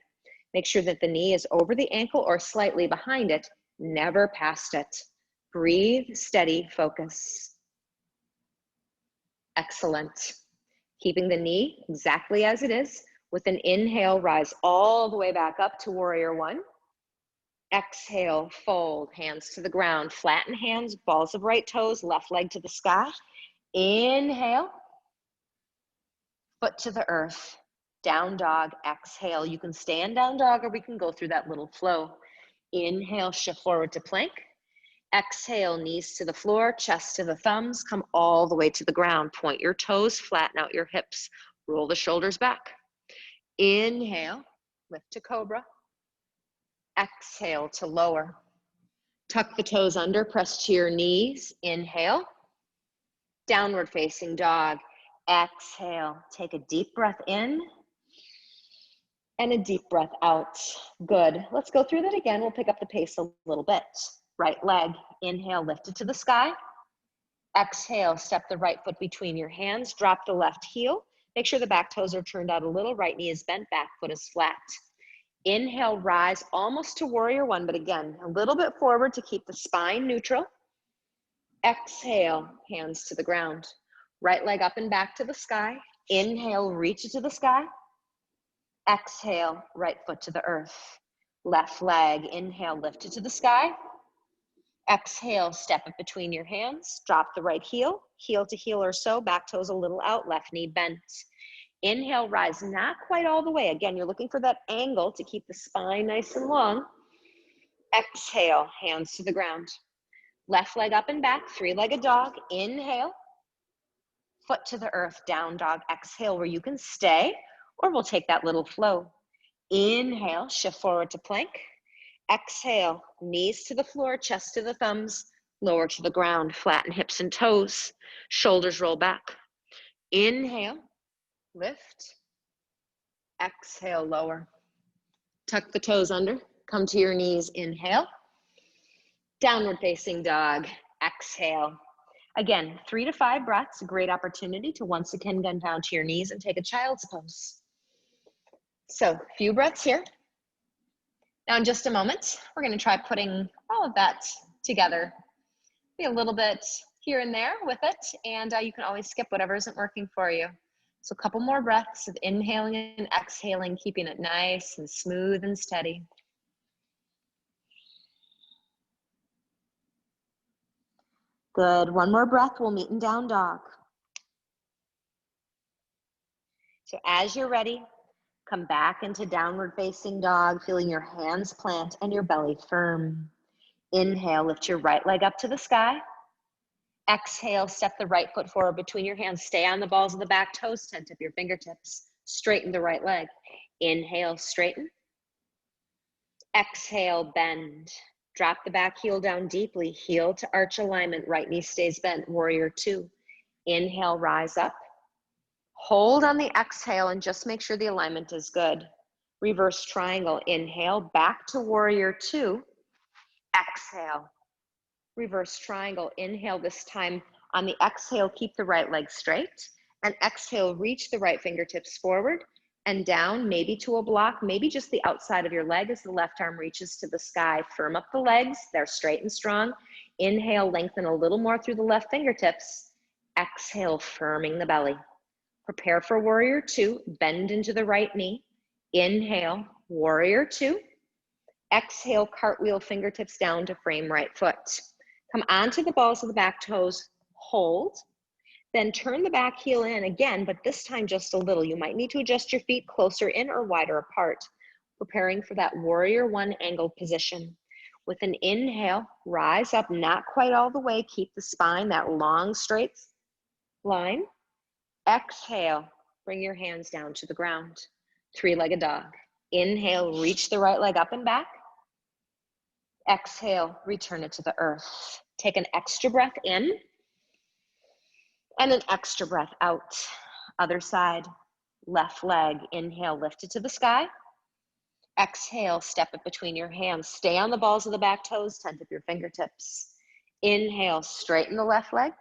Make sure that the knee is over the ankle or slightly behind it, never past it. Breathe, steady, focus. Excellent. Keeping the knee exactly as it is. With an inhale, rise all the way back up to warrior one. Exhale, fold, hands to the ground, flatten hands, balls of right toes, left leg to the sky. Inhale, foot to the earth, down dog, exhale. You can stay in down dog or we can go through that little flow. Inhale, shift forward to plank. Exhale, knees to the floor, chest to the thumbs, come all the way to the ground. Point your toes, flatten out your hips, roll the shoulders back. Inhale, lift to cobra. Exhale to lower. Tuck the toes under, press to your knees. Inhale, downward facing dog. Exhale, take a deep breath in and a deep breath out. Good. Let's go through that again. We'll pick up the pace a little bit. Right leg, inhale, lift it to the sky. Exhale, step the right foot between your hands, drop the left heel. Make sure the back toes are turned out a little, right knee is bent, back foot is flat. Inhale, rise almost to warrior one, but again, a little bit forward to keep the spine neutral. Exhale, hands to the ground. Right leg up and back to the sky. Inhale, reach it to the sky. Exhale, right foot to the earth. Left leg, inhale, lift it to the sky. Exhale, step it between your hands. Drop the right heel, heel to heel or so, back toes a little out, left knee bent. Inhale, rise, not quite all the way. Again, you're looking for that angle to keep the spine nice and long. Exhale, hands to the ground. Left leg up and back, three-legged dog. Inhale, foot to the earth, down dog. Exhale, where you can stay, or we'll take that little flow. Inhale, shift forward to plank. Exhale, knees to the floor, chest to the thumbs, lower to the ground, flatten hips and toes, shoulders roll back. Inhale, lift. Exhale, lower. Tuck the toes under, come to your knees, inhale. Downward facing dog, exhale. Again, 3 to 5 breaths, a great opportunity to once again go down to your knees and take a child's pose. So, a few breaths here. Now in just a moment, we're gonna try putting all of that together. Be a little bit here and there with it, and you can always skip whatever isn't working for you. So a couple more breaths of inhaling and exhaling, keeping it nice and smooth and steady. Good, one more breath, we'll meet in down dog. So as you're ready, come back into downward facing dog, feeling your hands plant and your belly firm. Inhale, lift your right leg up to the sky. Exhale, step the right foot forward between your hands. Stay on the balls of the back toes, tent up your fingertips. Straighten the right leg. Inhale, straighten. Exhale, bend. Drop the back heel down deeply. Heel to arch alignment. Right knee stays bent. Warrior two. Inhale, rise up. Hold on the exhale and just make sure the alignment is good. Reverse triangle. Inhale, back to warrior two. Exhale. Reverse triangle. Inhale this time. On the exhale, keep the right leg straight. And exhale, reach the right fingertips forward and down, maybe to a block, maybe just the outside of your leg as the left arm reaches to the sky. Firm up the legs. They're straight and strong. Inhale, lengthen a little more through the left fingertips. Exhale, firming the belly. Prepare for warrior two. Bend into the right knee. Inhale, warrior two. Exhale, cartwheel fingertips down to frame right foot. Come onto the balls of the back toes, hold, then turn the back heel in again, but this time just a little. You might need to adjust your feet closer in or wider apart, preparing for that warrior one angled position. With an inhale, rise up, not quite all the way, keep the spine, that long straight line. Exhale, bring your hands down to the ground, three-legged dog. Inhale, reach the right leg up and back. Exhale, return it to the earth. Take an extra breath in and an extra breath out. Other side, left leg. Inhale, lift it to the sky. Exhale, step it between your hands. Stay on the balls of the back toes, tent up your fingertips. Inhale, straighten the left leg.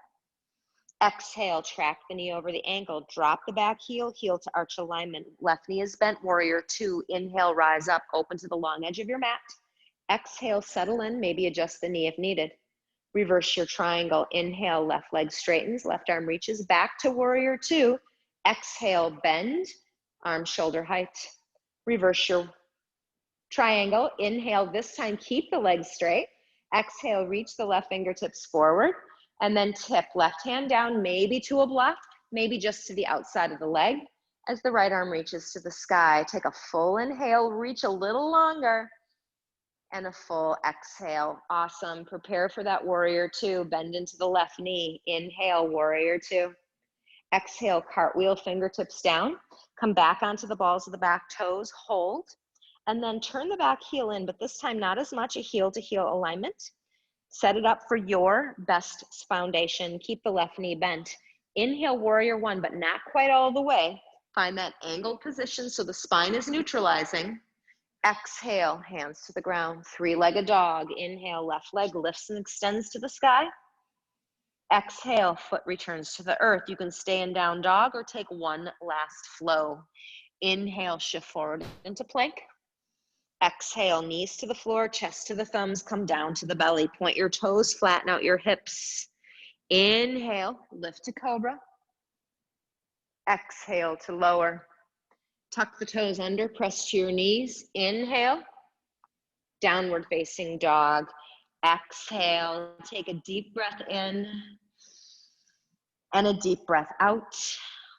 Exhale, track the knee over the ankle. Drop the back heel, heel to arch alignment. Left knee is bent, warrior two. Inhale, rise up, open to the long edge of your mat. Exhale, settle in, maybe adjust the knee if needed. Reverse your triangle. Inhale, left leg straightens, left arm reaches back to warrior two. Exhale, bend, arm shoulder height. Reverse your Triangle, inhale, this time keep the legs straight. Exhale, reach the left fingertips forward, and then tip left hand down, maybe to a block, maybe just to the outside of the leg as the right arm reaches to the sky. Take a full inhale, reach a little longer, and a full exhale. Awesome. Prepare for that warrior two. Bend into the left knee. Inhale, warrior two. Exhale, cartwheel, fingertips down. Come back onto the balls of the back toes, hold, and then turn the back heel in, but this time not as much a heel to heel alignment. Set it up for your best foundation. Keep the left knee bent. Inhale, warrior one, but not quite all the way. Find that angled position so the spine is neutralizing. Exhale, hands to the ground. Three-legged dog. Inhale, left leg lifts and extends to the sky. Exhale, foot returns to the earth. You can stay in down dog or take one last flow. Inhale, shift forward into plank. Exhale, knees to the floor, chest to the thumbs, come down to the belly. Point your toes, flatten out your hips. Inhale, lift to cobra. Exhale to lower. Tuck the toes under, press to your knees. Inhale, downward facing dog. Exhale, take a deep breath in and a deep breath out.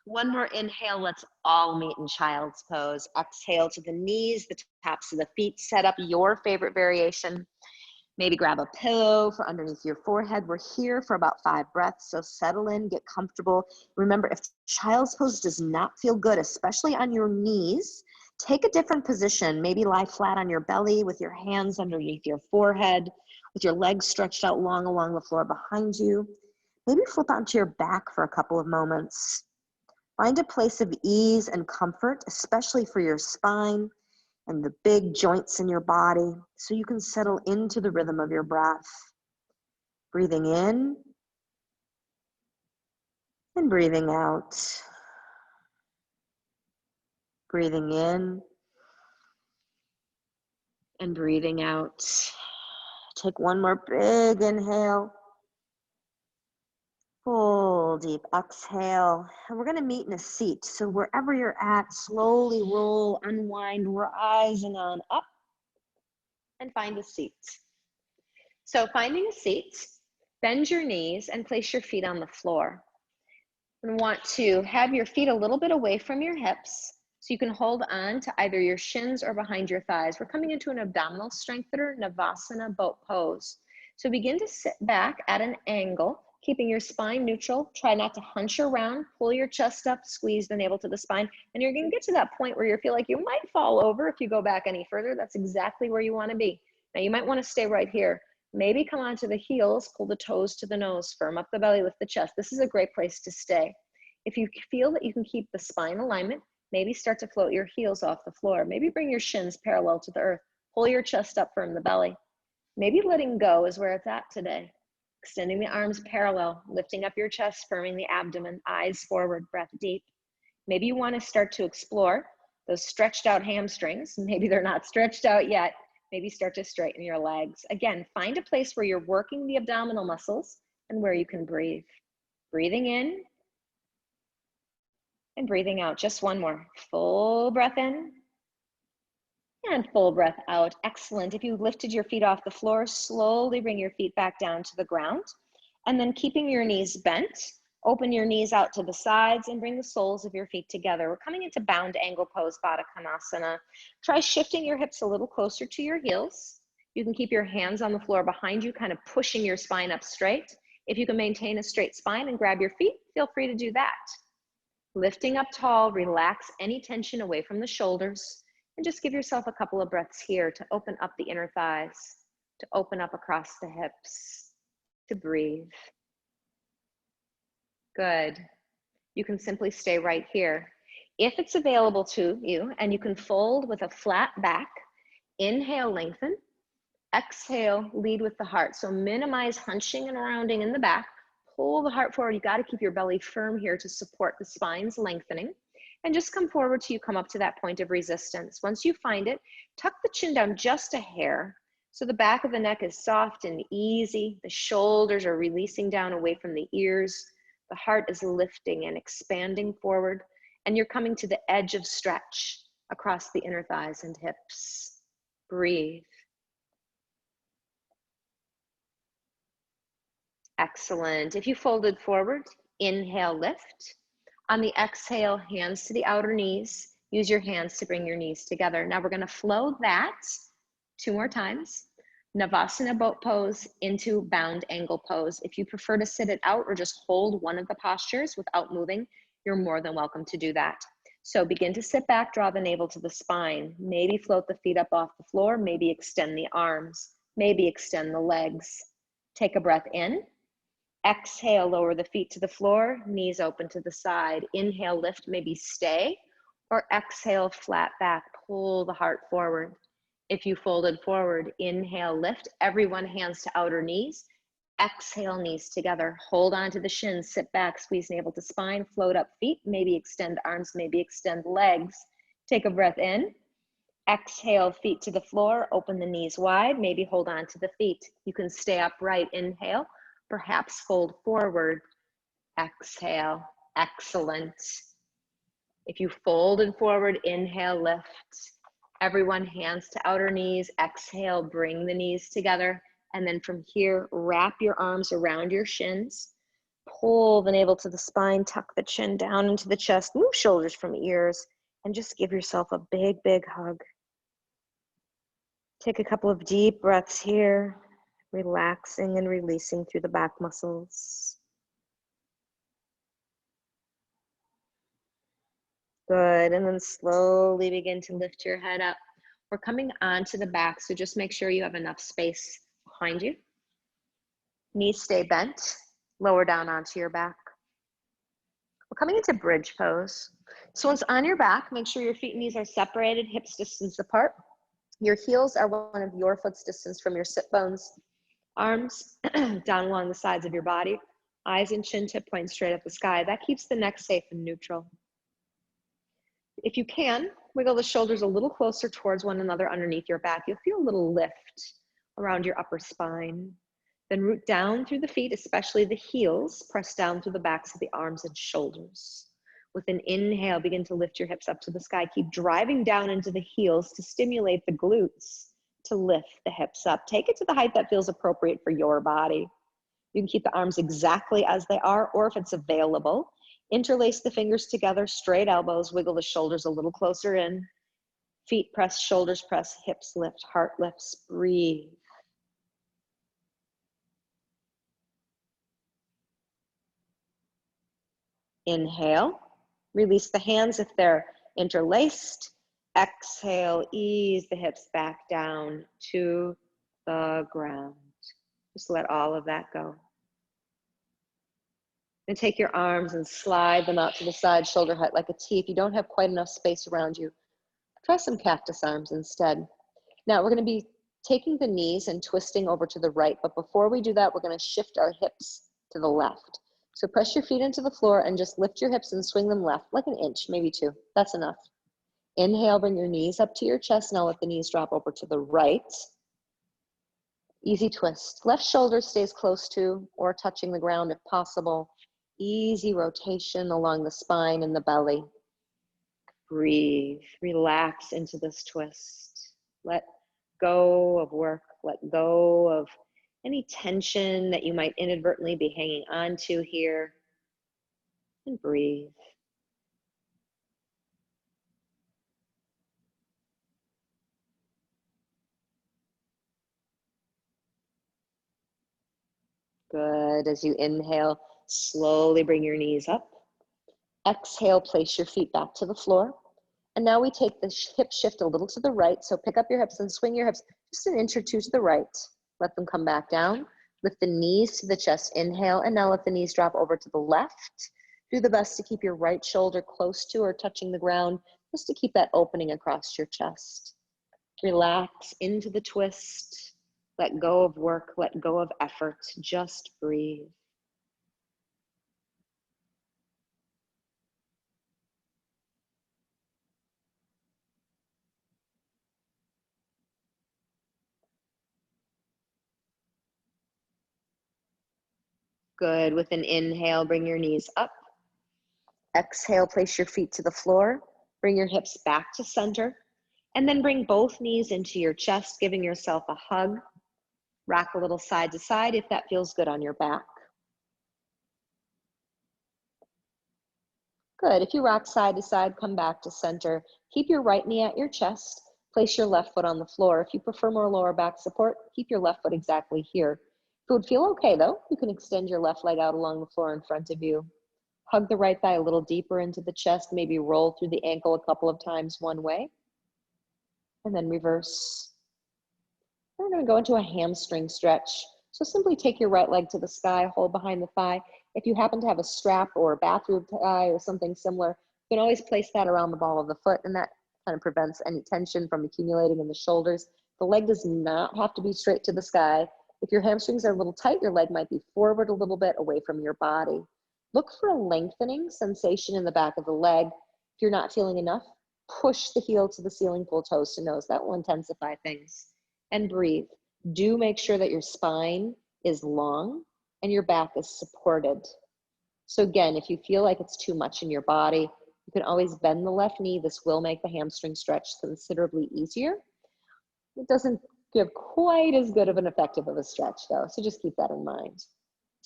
One more inhale, let's all meet in child's pose. Exhale to the knees, the tops of the feet. Set up your favorite variation. Maybe grab a pillow for underneath your forehead. We're here for about 5 breaths, so settle in, get comfortable. Remember, if child's pose does not feel good, especially on your knees, take a different position. Maybe lie flat on your belly with your hands underneath your forehead, with your legs stretched out long along the floor behind you. Maybe flip onto your back for a couple of moments. Find a place of ease and comfort, especially for your spine and the big joints in your body, so you can settle into the rhythm of your breath. Breathing in and breathing out. Breathing in and breathing out. Take one more big inhale. Full deep exhale. And we're going to meet in a seat. So wherever you're at, slowly roll, unwind, rising on up, and find a seat. So finding a seat, bend your knees and place your feet on the floor. And want to have your feet a little bit away from your hips so you can hold on to either your shins or behind your thighs. We're coming into an abdominal strengthener, Navasana boat pose. So begin to sit back at an angle, keeping your spine neutral. Try not to hunch around, pull your chest up, squeeze the navel to the spine, and you're gonna get to that point where you feel like you might fall over if you go back any further. That's exactly where you wanna be. Now you might wanna stay right here. Maybe come onto the heels, pull the toes to the nose, firm up the belly, lift the chest. This is a great place to stay. If you feel that you can keep the spine alignment, maybe start to float your heels off the floor. Maybe bring your shins parallel to the earth. Pull your chest up, firm the belly. Maybe letting go is where it's at today. Extending the arms parallel, lifting up your chest, firming the abdomen, eyes forward, breath deep. Maybe you want to start to explore those stretched out hamstrings. Maybe they're not stretched out yet. Maybe start to straighten your legs. Again, find a place where you're working the abdominal muscles and where you can breathe. Breathing in and breathing out. Just one more. Full breath in and full breath out. Excellent. If you lifted your feet off the floor, slowly bring your feet back down to the ground. And then keeping your knees bent, open your knees out to the sides and bring the soles of your feet together. We're coming into bound angle pose, Baddha Konasana. Try shifting your hips a little closer to your heels. You can keep your hands on the floor behind you, kind of pushing your spine up straight. If you can maintain a straight spine and grab your feet, feel free to do that. Lifting up tall, relax any tension away from the shoulders, and just give yourself a couple of breaths here to open up the inner thighs, to open up across the hips, to breathe. Good. You can simply stay right here. If it's available to you, and you can fold with a flat back, inhale, lengthen. Exhale, lead with the heart. So minimize hunching and rounding in the back. Pull the heart forward. You got to keep your belly firm here to support the spine's lengthening. And just come forward till you come up to that point of resistance. Once you find it, tuck the chin down just a hair. So the back of the neck is soft and easy. The shoulders are releasing down away from the ears. The heart is lifting and expanding forward. And you're coming to the edge of stretch across the inner thighs and hips. Breathe. Excellent. If you folded forward, inhale, lift. On the exhale, hands to the outer knees. Use your hands to bring your knees together. Now we're going to flow that 2 more times. Navasana boat pose into bound angle pose. If you prefer to sit it out or just hold one of the postures without moving, you're more than welcome to do that. So begin to sit back, draw the navel to the spine. Maybe float the feet up off the floor. Maybe extend the arms. Maybe extend the legs. Take a breath in. Exhale, lower the feet to the floor, knees open to the side. Inhale, lift, maybe stay, or exhale, flat back, pull the heart forward. If you folded forward, inhale, lift, everyone hands to outer knees. Exhale, knees together, hold on to the shins, sit back, squeeze navel to spine, float up feet, maybe extend arms, maybe extend legs. Take a breath in. Exhale, feet to the floor, open the knees wide, maybe hold on to the feet. You can stay upright, inhale. Perhaps fold forward, exhale, excellent. If you folded forward, inhale, lift. Everyone hands to outer knees, exhale, bring the knees together. And then from here, wrap your arms around your shins. Pull the navel to the spine, tuck the chin down into the chest, move shoulders from ears, and just give yourself a big, big hug. Take a couple of deep breaths here. Relaxing and releasing through the back muscles. Good, and then slowly begin to lift your head up. We're coming onto the back, so just make sure you have enough space behind you. Knees stay bent, lower down onto your back. We're coming into bridge pose. So once on your back, make sure your feet and knees are separated, hips distance apart. Your heels are one of your foot's distance from your sit bones. Arms down along the sides of your body, eyes and chin tip point straight at the sky. That keeps the neck safe and neutral. If you can, wiggle the shoulders a little closer towards one another underneath your back. You'll feel a little lift around your upper spine. Then root down through the feet, especially the heels. Press down through the backs of the arms and shoulders. With an inhale, begin to lift your hips up to the sky. Keep driving down into the heels to stimulate the glutes, to lift the hips up. Take it to the height that feels appropriate for your body. You can keep the arms exactly as they are, or if it's available, interlace the fingers together, straight elbows, wiggle the shoulders a little closer in. Feet press, shoulders press, hips lift, heart lifts, breathe. Inhale, release the hands if they're interlaced. Exhale, ease the hips back down to the ground. Just let all of that go. And take your arms and slide them out to the side, shoulder height like a T. If you don't have quite enough space around you, try some cactus arms instead. Now we're going to be taking the knees and twisting over to the right, but before we do that, we're going to shift our hips to the left. So press your feet into the floor and just lift your hips and swing them left, like an inch, maybe 2. That's enough. Inhale, bring your knees up to your chest. Now let the knees drop over to the right. Easy twist. Left shoulder stays close to or touching the ground if possible. Easy rotation along the spine and the belly. Breathe, relax into this twist. Let go of work, let go of any tension that you might inadvertently be hanging on to here, and breathe. Good. As you inhale, slowly bring your knees up. Exhale, place your feet back to the floor. And now we take the hip shift a little to the right. So pick up your hips and swing your hips just an inch or 2 to the right. Let them come back down. Lift the knees to the chest. Inhale, and now let the knees drop over to the left. Do the best to keep your right shoulder close to or touching the ground, just to keep that opening across your chest. Relax into the twist. Let go of work, let go of effort. Just breathe. Good. With an inhale, bring your knees up. Exhale, place your feet to the floor. Bring your hips back to center. And then bring both knees into your chest, giving yourself a hug. Rock a little side to side if that feels good on your back. Good. If you rock side to side, come back to center. Keep your right knee at your chest. Place your left foot on the floor. If you prefer more lower back support, keep your left foot exactly here. If it would feel okay though, you can extend your left leg out along the floor in front of you. Hug the right thigh a little deeper into the chest, maybe roll through the ankle a couple of times one way, and then reverse. We're going to go into a hamstring stretch. So simply take your right leg to the sky, hold behind the thigh. If you happen to have a strap or a bathrobe tie or something similar, you can always place that around the ball of the foot, and that kind of prevents any tension from accumulating in the shoulders. The leg does not have to be straight to the sky. If your hamstrings are a little tight, your leg might be forward a little bit away from your body. Look for a lengthening sensation in the back of the leg. If you're not feeling enough, push the heel to the ceiling, pull toes to nose. That will intensify things. And breathe. Do make sure that your spine is long and your back is supported. So again, if you feel like it's too much in your body, you can always bend the left knee. This will make the hamstring stretch considerably easier. It doesn't give quite as good of an effective of a stretch though, so just keep that in mind.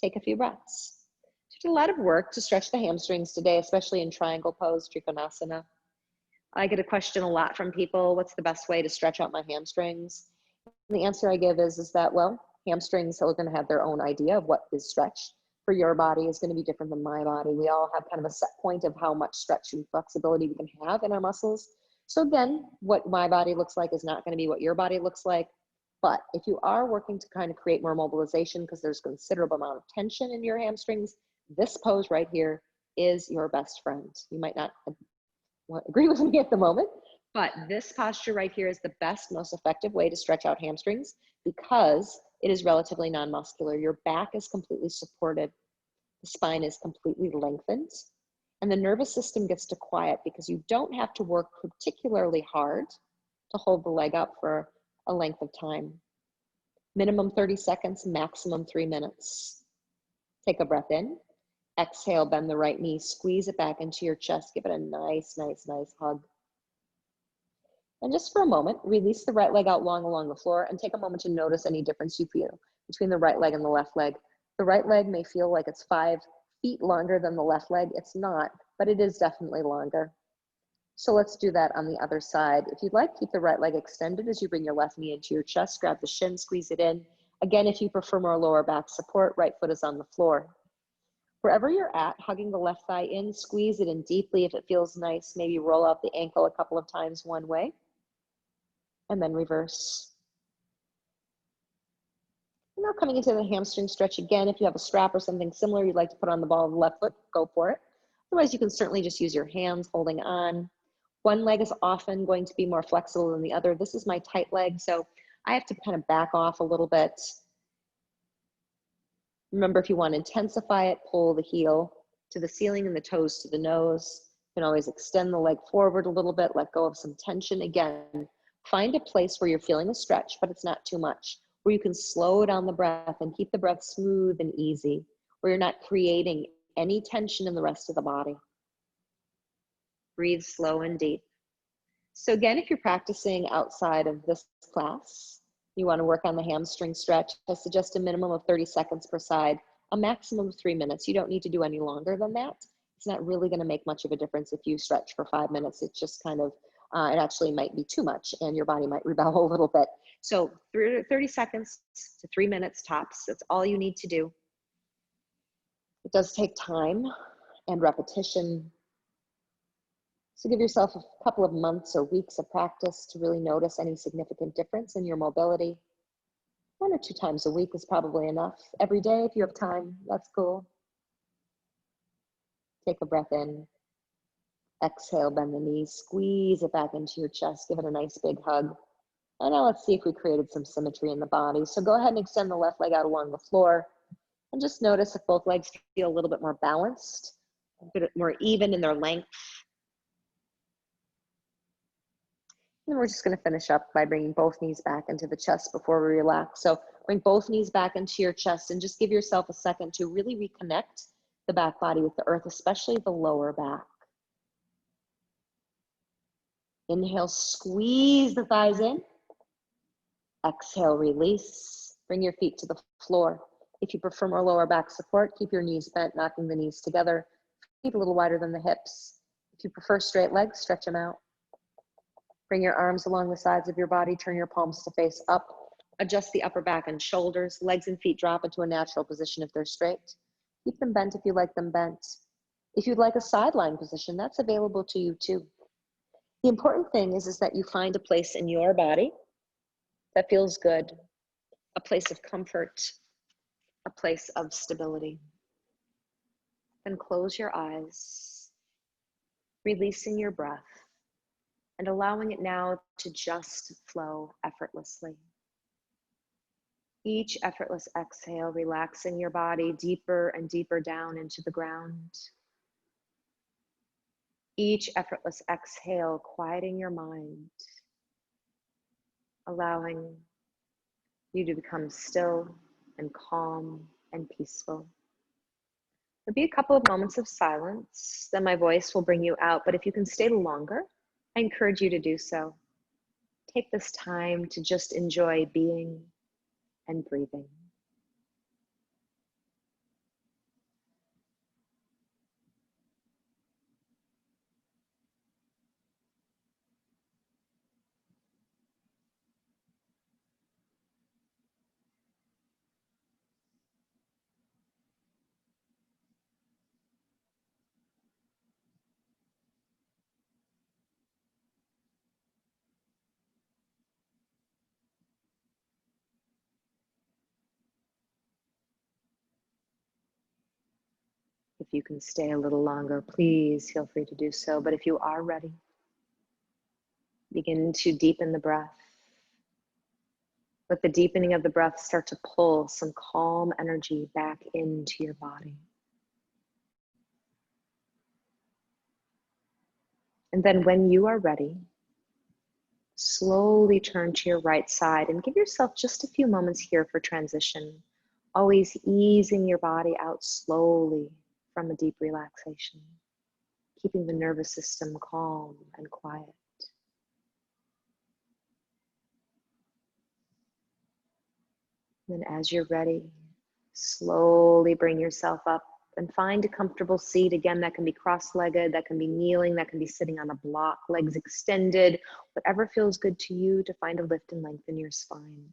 Take a few breaths. We did a lot of work to stretch the hamstrings today, especially in triangle pose, Trikonasana. I get a question a lot from people, what's the best way to stretch out my hamstrings? And the answer I give is that, well, hamstrings are going to have their own idea of what is stretch. For your body is going to be different than my body. We all have kind of a set point of how much stretch and flexibility we can have in our muscles. So again, what my body looks like is not going to be what your body looks like. But if you are working to kind of create more mobilization because there's a considerable amount of tension in your hamstrings, this pose right here is your best friend. You might not agree with me at the moment, but this posture right here is the best, most effective way to stretch out hamstrings because it is relatively non-muscular. Your back is completely supported. The spine is completely lengthened. And the nervous system gets to quiet because you don't have to work particularly hard to hold the leg up for a length of time. Minimum 30 seconds, maximum 3 minutes. Take a breath in. Exhale, bend the right knee, squeeze it back into your chest. Give it a nice, nice, nice hug. And just for a moment, release the right leg out long along the floor and take a moment to notice any difference you feel between the right leg and the left leg. The right leg may feel like it's 5 feet longer than the left leg. It's not, but it is definitely longer. So let's do that on the other side. If you'd like, keep the right leg extended as you bring your left knee into your chest, grab the shin, squeeze it in. Again, if you prefer more lower back support, right foot is on the floor. Wherever you're at, hugging the left thigh in, squeeze it in deeply if it feels nice. Maybe roll out the ankle a couple of times one way, and then reverse. Now coming into the hamstring stretch again, if you have a strap or something similar you'd like to put on the ball of the left foot, go for it. Otherwise, you can certainly just use your hands holding on. One leg is often going to be more flexible than the other. This is my tight leg, so I have to kind of back off a little bit. Remember, if you want to intensify it, pull the heel to the ceiling and the toes to the nose. You can always extend the leg forward a little bit, let go of some tension. Again, find a place where you're feeling a stretch, but it's not too much, where you can slow down the breath and keep the breath smooth and easy, where you're not creating any tension in the rest of the body. Breathe slow and deep. So again, if you're practicing outside of this class, you want to work on the hamstring stretch, I suggest a minimum of 30 seconds per side, a maximum of 3 minutes. You don't need to do any longer than that. It's not really going to make much of a difference if you stretch for 5 minutes. It's just kind of, it actually might be too much and your body might rebel a little bit. So 30 seconds to 3 minutes tops. That's all you need to do. It does take time and repetition. So give yourself a couple of months or weeks of practice to really notice any significant difference in your mobility. 1 or 2 times a week is probably enough. Every day, if you have time, that's cool. Take a breath in. Exhale, bend the knees, squeeze it back into your chest. Give it a nice big hug. And now let's see if we created some symmetry in the body. So go ahead and extend the left leg out along the floor. And just notice if both legs feel a little bit more balanced, a bit more even in their length. And we're just going to finish up by bringing both knees back into the chest before we relax. So bring both knees back into your chest and just give yourself a second to really reconnect the back body with the earth, especially the lower back. Inhale, squeeze the thighs in. Exhale, release. Bring your feet to the floor. If you prefer more lower back support, keep your knees bent, knocking the knees together. Feet a little wider than the hips. If you prefer straight legs, stretch them out. Bring your arms along the sides of your body. Turn your palms to face up. Adjust the upper back and shoulders. Legs and feet drop into a natural position if they're straight. Keep them bent if you like them bent. If you'd like a sideline position, that's available to you too. The important thing is that you find a place in your body that feels good, a place of comfort, a place of stability. Then close your eyes, releasing your breath and allowing it now to just flow effortlessly. Each effortless exhale, relaxing your body deeper and deeper down into the ground. Each effortless exhale, quieting your mind, allowing you to become still and calm and peaceful. There'll be a couple of moments of silence, then my voice will bring you out, but if you can stay longer, I encourage you to do so. Take this time to just enjoy being and breathing. If you can stay a little longer, please feel free to do so. But if you are ready, begin to deepen the breath. With the deepening of the breath, start to pull some calm energy back into your body. And then when you are ready, slowly turn to your right side and give yourself just a few moments here for transition, always easing your body out slowly from a deep relaxation, keeping the nervous system calm and quiet. Then as you're ready, slowly bring yourself up and find a comfortable seat. Again, that can be cross-legged, that can be kneeling, that can be sitting on a block, legs extended, whatever feels good to you to find a lift and length in your spine.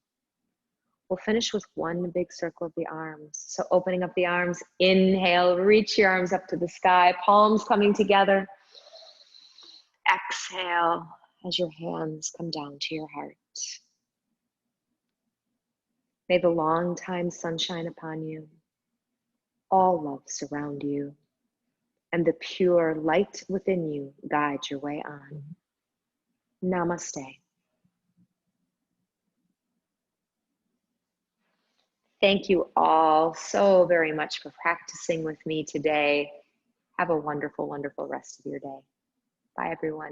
We'll finish with one big circle of the arms. So opening up the arms, inhale, reach your arms up to the sky, palms coming together. Exhale as your hands come down to your heart. May the long time sun shine upon you, all love surround you, and the pure light within you guide your way on. Namaste. Thank you all so very much for practicing with me today. Have a wonderful, wonderful rest of your day. Bye, everyone.